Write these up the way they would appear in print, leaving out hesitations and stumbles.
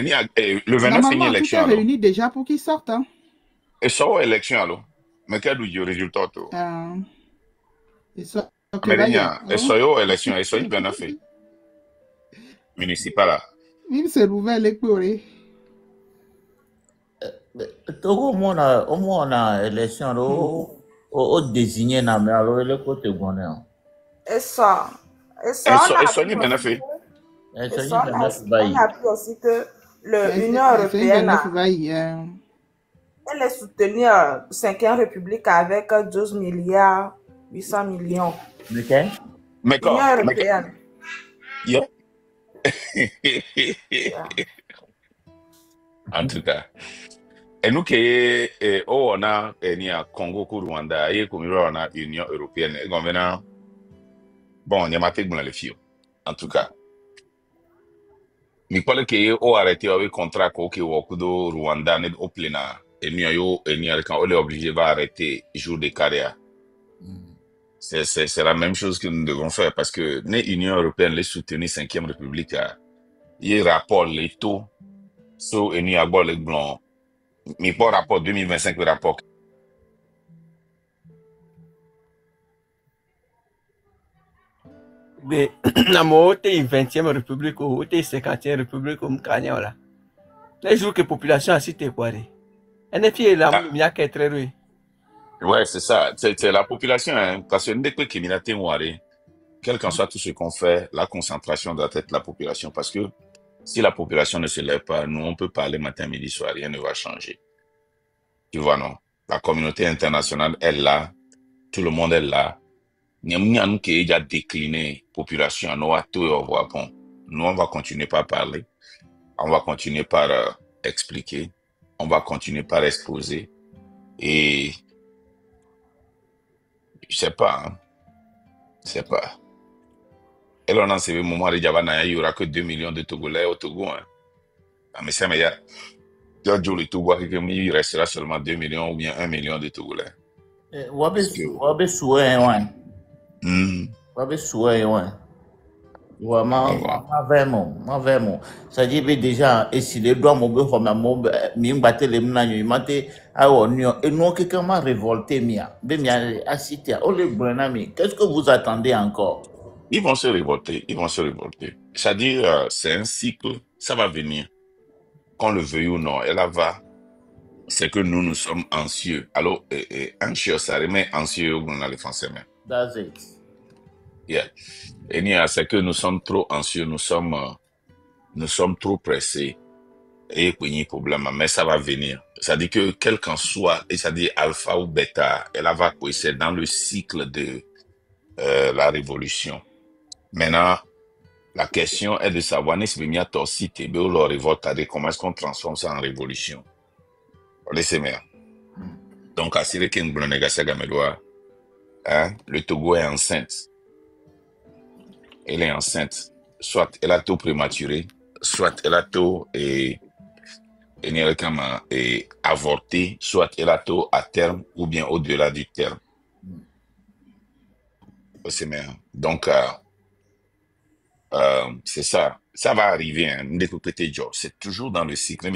Le 29, il y a une Normalement, tout est élection, alors. réuni déjà pour qu'ils sortent. Hein. Et ça, élection, alors. Mais quel est le résultat, toi? Euh, ils sortent vaillés. Américain, et Oh. ça, élection, et ça, il 29, municipal, là. Ils se nouvelle éclairée. Togo au moins on a élection au désigné na mais alors le côté bonheur. Et ça, on a Et ça, appris il aussi 29. que, Et et ça ça, dit ben on a appris aussi que l'Union C'est une européenne, 29 vaillés. elle est soutenue 5e République avec 12 milliards 800 millions. Lequel? Mais L'Union quoi? européenne. Yeah. Yeah. En tout cas. Et nous qui on a Congo pour Rwanda et comme on a Union européenne et comme bon, il y a maté dans les filles. En tout cas, mais quoi que on arrêté avec contrat que au Rwanda n'est au plein et nous quand on est obligé va arrêter jour de carrière. C'est la même chose que nous devons faire parce que l'Union européenne les soutenir 5e République il rapport les taux sur une à les blancs mais pas rapport 2025 le rapport. Mais na mo te 20e république ou te 50e république ou mkanya là. Les jours que population a cité quoi de. En effet là il y a qu'être heureux. Ouais, c'est ça. C'est la population, hein, parce que dès que criminalité moirée, quel qu'en soit tout ce qu'on fait, la concentration doit être la population. Parce que si la population ne se lève pas, nous, on peut parler matin, midi, soir, rien ne va changer. Tu vois, non? La communauté internationale est là, tout le monde est là. Nous qui déjà décliné, population, nous, à tout, au revoir. Bon, nous, on va continuer par parler, on va continuer par expliquer, on va continuer par exposer. Et je sais pas, hein, je sais pas. Et là, dans ce moment, il y aura que 2 millions de Togolais au Togo. Hein. Ah, mais ça, mais il y a le Togo, il restera seulement 2 millions ou bien 1 million de Togolais. Wabe souhait ouais. Wabe souhait ouais. Ouais, ma vraiment. Ça dit déjà et si les doigts mon beau mi battre les mnanyo mate awo nio et nous quelqu'un m'a révolté mia. Be mia assité o le brenami. Qu'est-ce que vous attendez encore? Ils vont se révolter, ils vont se révolter. C'est-à-dire, c'est un cycle, ça va venir. Qu'on le veuille ou non, et là va, c'est que nous sommes anxieux. Alors, anxieux, ça remet anxieux on a les français même. That's it. Yeah. Et c'est que nous sommes trop anxieux, nous sommes trop pressés. Et puis, il y a un problème, mais ça va venir. C'est-à-dire que, quel qu'en soit, et c'est-à-dire alpha ou bêta, elle va c'est dans le cycle de la révolution. Maintenant, la question est de savoir, n'est-ce pas, la révolte, comment est-ce qu'on transforme ça en révolution? Laissez-moi. Donc, à Sirikin Gameloa, le Togo est enceinte. Elle est enceinte. Soit elle a tout prématuré, soit elle a tout avorté, soit elle a tout à terme ou bien au-delà du terme. Donc, c'est ça. Ça va arriver. Hein. C'est toujours dans le cycle.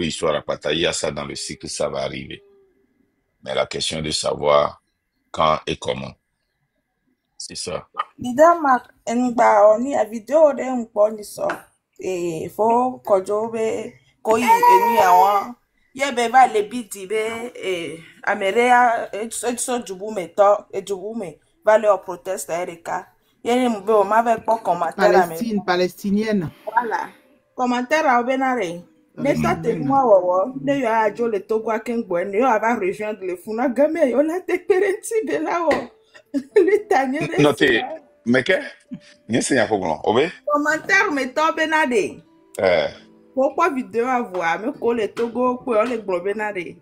Histoire à ça dans le cycle, ça va arriver. Mais la question est de savoir quand et comment. C'est ça. Leader Mark Ngba oni a video de nkpo ni so fo kojo be koyi enu awon ye be ba le bidi be amerea so jubume va le protest erika ye ni mbe o ma ve po commentaire ame Palestinienne. voilà commentaire a benare ne ça te moi wowo ne yo ajo le Togo akengbo ne yo va rejoindre le funa game yo la te perenti de là wo le tanier Notez, mais que? N'y a pas grand. Obé? Commentaire mettons benade. Pourquoi vidéo à voir me ko le Togo ko le gbo benade.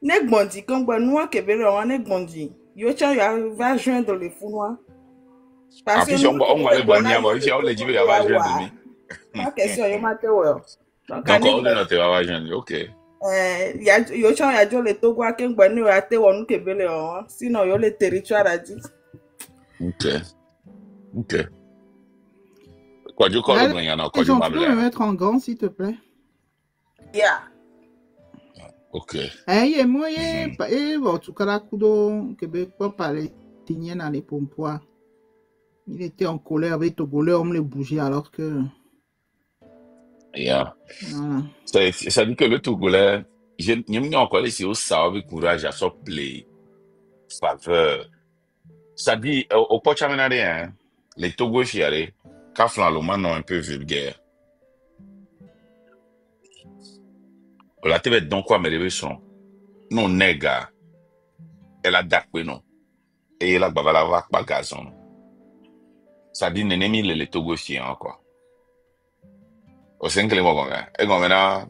Ne gbondi kon gbo nu ke bele on ne gbondi. Yo cha yo va joindre le fou parce que on va le gbondi abo, si on le dit va joindre lui. La question yo mate wo. Donc on le note va joindre. OK. Yo cha ya jo le Togo akengbo ni o ate wonu ke bele on. Sinon yo le territoire a dit. OK. Quoi du corps Tu peux me mettre en grand, s'il te plaît? Yeah. Ok. Eh, moi, bon, tout cas, là, kudo, Québec, pas parler, tigné dans les pompoirs. Il était en colère avec Togolais, on me le bougeait alors que. Yeah. Voilà. Ça dit que le Togolais, je n'ai encore ici au savoir courage à s'appeler faveur. Ça dit, au Pochaminade, hein, les Togo chiarés, Kaflan Loma non un peu vulgaire. La TV donc quoi, mais son. Non, nègre, elle a dakwe non. Et elle a bavala va pas gazon. Ça dit, n'ennemi les Togo chiens, quoi. Au 5 les mots, et maintenant,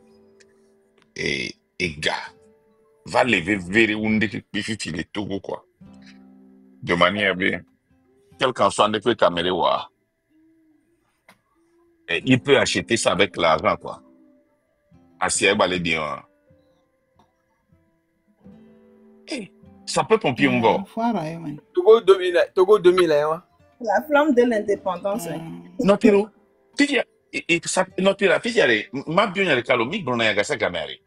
et gars, va lever vers une des pififi les Togo, quoi. De manière bien, quel qu'en soit, ne peut camérer, et il peut acheter ça avec l'argent, quoi. Assiette, balé bien. Eh, ça peut pompier un gars. Togo 2001. La flamme de l'indépendance. Notiro. Fija, ça, notira, fija, ma bien le calo, mi bruna yaga sa gamere.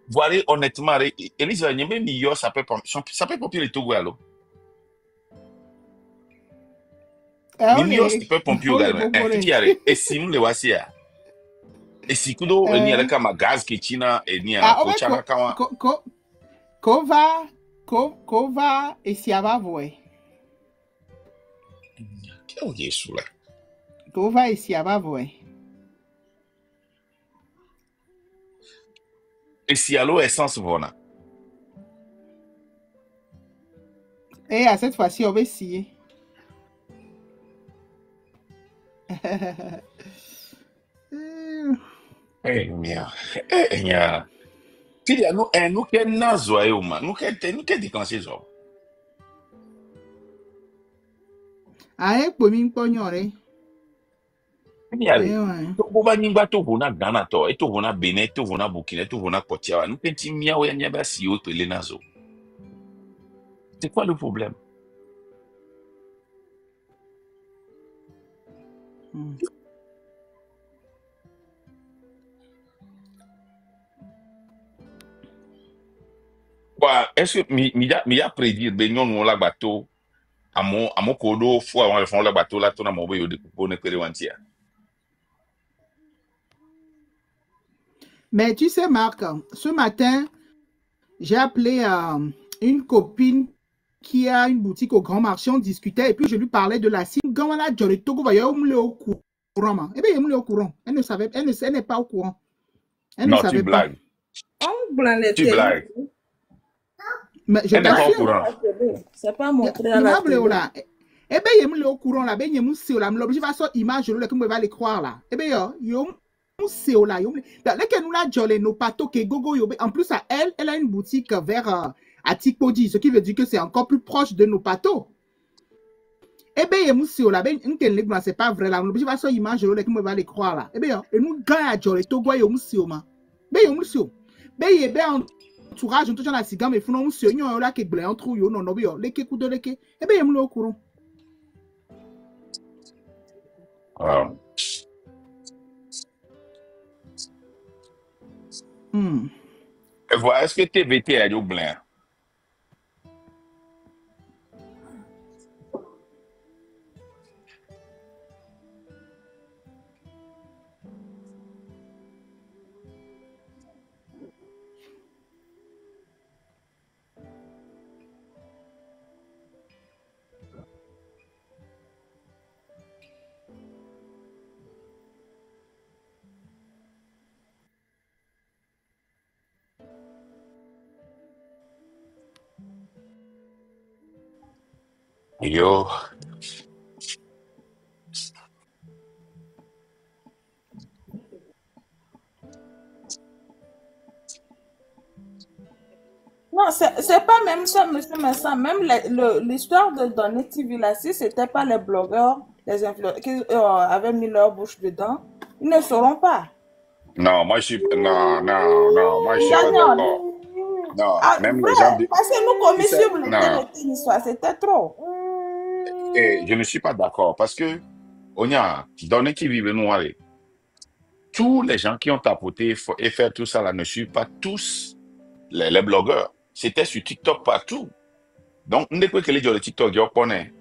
Voilà, honnêtement, Elisa, n'y a même yo, ça peut pompier les Togo, alors. Mignon, ça peut pompier au galme. Fija, et si nous le voici, et si kudo, ni a kama gaz ki china, et ni a kochana kama. Kova, et si ava voe. Quel Yesu là? Kova, et si ava voe. Et si allo essence vona. Et à cette fois-ci, on va essayer. Eh, mia. Fija, nous qu'est nazo ayo man. Nous qu'est déclenché zo. Ah, pour m'y pognorer. Togo va nyingba Togo na Ghana to, et Togo na Benin, Togo na Burkina, Togo na Côte d'Ivoire. Nous petit miaou ya nyaba si yo pele nazo. C'est quoi le problème? Bah, est-ce que mi a prédire ben non la bateau à mon kodo fois on le fond la bateau là tout na mo yo de ko ne pere wantia. Mais tu sais, Marc, ce matin, j'ai appelé une copine qui a une boutique au Grand Marché, on discutait, et puis je lui parlais de la cible. Quand on a dit le Togo, il y a au courant. Eh bien, il y a au courant. Elle ne savait, elle n'est pas au courant. Elle Non, ne savait tu blagues. Tu blagues. Mais je elle n'est pas au courant. C'est pas montré à la télé. Eh bien, il y a au courant là. Il y a l'objet va sortir image là, comme on va les croire là. Eh bien, il y a c'est là, dès que nous la jolé nos patos que gogo yobe. En plus à elle a une boutique vers à Tikpodi, ce qui veut dire que c'est encore plus proche de nos patos. Eh bien, il là, ben c'est pas vrai là. L'objet va sortir image là, comme on va les croire là. Eh bien, et nous gagne à jolé Togo yo ma. Ben entourage on touche la cigare mais fou non monsieur yo là que blé on trouve yo non non bien les que coup de les que. Eh bien, au courant. Voilà, est-ce que TVT a du blanc? Yo. Non, c'est pas même ça, monsieur Messin. Même l'histoire de Donnet TV, là, si c'était pas les blogueurs, les influenceurs qui avaient mis leur bouche dedans, ils ne sauront pas. Non, moi je suis non, moi je suis pas d'accord. Non, même les gens parce que nous commissions l'histoire, c'était trop. Et je ne suis pas d'accord parce que on y a Donnet TV nous aller. tous les gens qui ont tapoté et fait tout ça là ne suivent pas tous les blogueurs. C'était sur TikTok partout. Donc, on ne peut que les gens de TikTok, ils connaissent.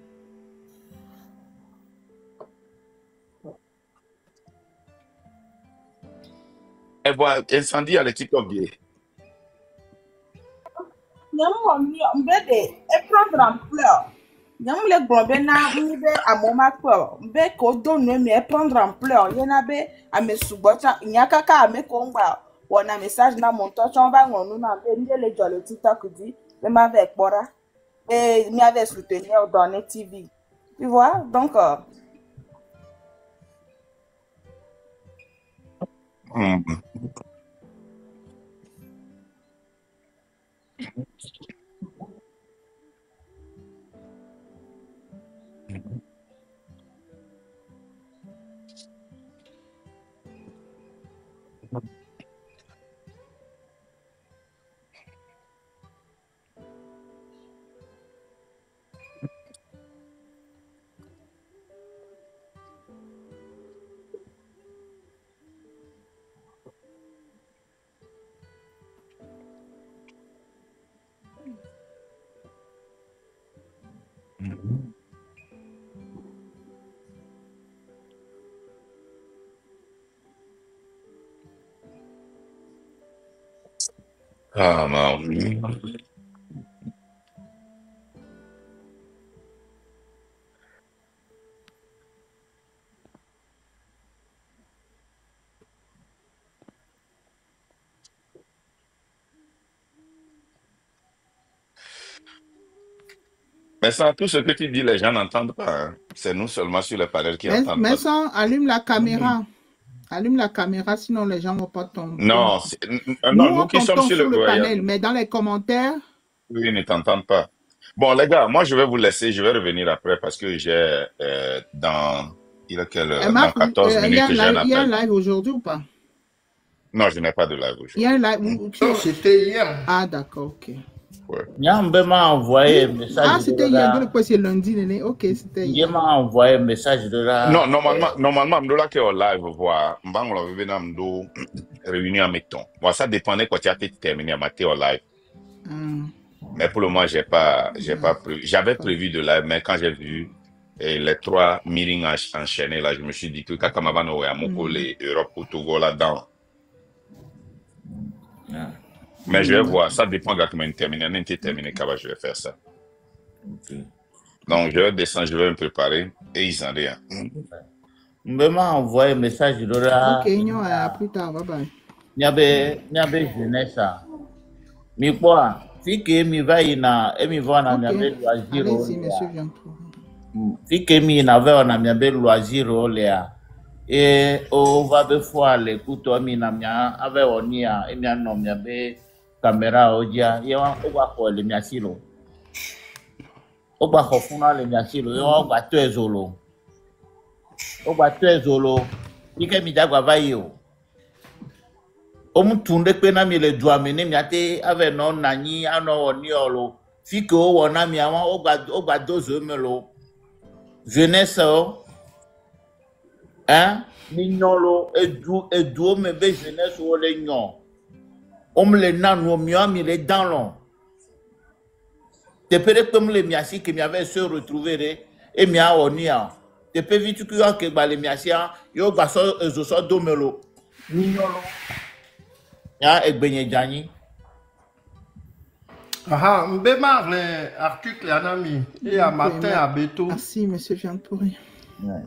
Et voilà, incendie à le TikTok. Prendre ampleur. Les globes na mbe amoma kwa mbe ko donne me prendre ampleur yena be ame subota nyaka ka ame ko ngba wona message na monto chon va ngonu na be ndé le jolé TikTok dit même avec Bora et mi avait soutenir dans les TV. Tu vois donc Ah, non. Mais ça, tout ce que tu dis, les gens n'entendent pas. Hein. C'est nous seulement sur le panel qui entendent mais pas. ça, allume la caméra. Allume la caméra, sinon les gens ne vont pas tomber. Non, nous qui sommes sur le panel, mais dans les commentaires... Oui, ils ne t'entendent pas. Bon, les gars, moi, je vais vous laisser. Je vais revenir après parce que j'ai dans 14 minutes, j'ai un appel. Il y a un live aujourd'hui ou pas? Non, je n'ai pas de live aujourd'hui. Il y a un live. Non, c'était hier. Ah, d'accord, ok. Ouais. Nyambe m'a envoyé un message. Ah, c'était hier, donc c'est lundi, ok, c'était hier. Il m'a envoyé un message de là. Non, normalement, Mdola qui est au live, voir, Mbangla Vivena Mdo, réunion à Meton. Bon, ça dépendait quand tu as terminé à mater au live. Mais pour le moment, j'avais prévu de live, mais quand j'ai vu les 3 meetings enchaînés, là, je me suis dit que Kakamabano et Amoko, les Europe au Togo là-dedans. Mais je vais voir, ça dépend de comment terminer. Je vais faire ça. Okay. Donc, je vais descendre, je vais me préparer et ils en rien. Je m'a envoyé un message de là. Ok, plus tard, bye bye. N'y avait jeunesse. Mais quoi, si que mi va y na, et mi va na mi avait loisir. Allez-y, monsieur Viantou. Si que mi n'avait na mi avait loisir là. Et on va be fois l'écoute mi na mi avait onia et mi na mi avait caméra odia. Yawa oba ko le mi asilo. Oba ko funa le mi asilo. Yawa oba to ezolo. Oba to ezolo. Ike mi dagwa va yo. Omutunde pe na mi le dua mene mi ate ave no nani ano oni olo. Fike o wona mi awa oba dozo melo. Jeunesse o. Hein? Mignolo edu me be jeunesse o le nyon. Om le nanu mi ami le dans l'on. Te pere comme le miasi que mi avait se retrouver et mi a onia. Te pe vitu ku ke ba le miasi yo ba so ezo do melo. Mignolo. Ya egbenye jani. Ah, mbe mar le article anami et à matin à Beto. Merci monsieur Jean-Pourri. Ouais.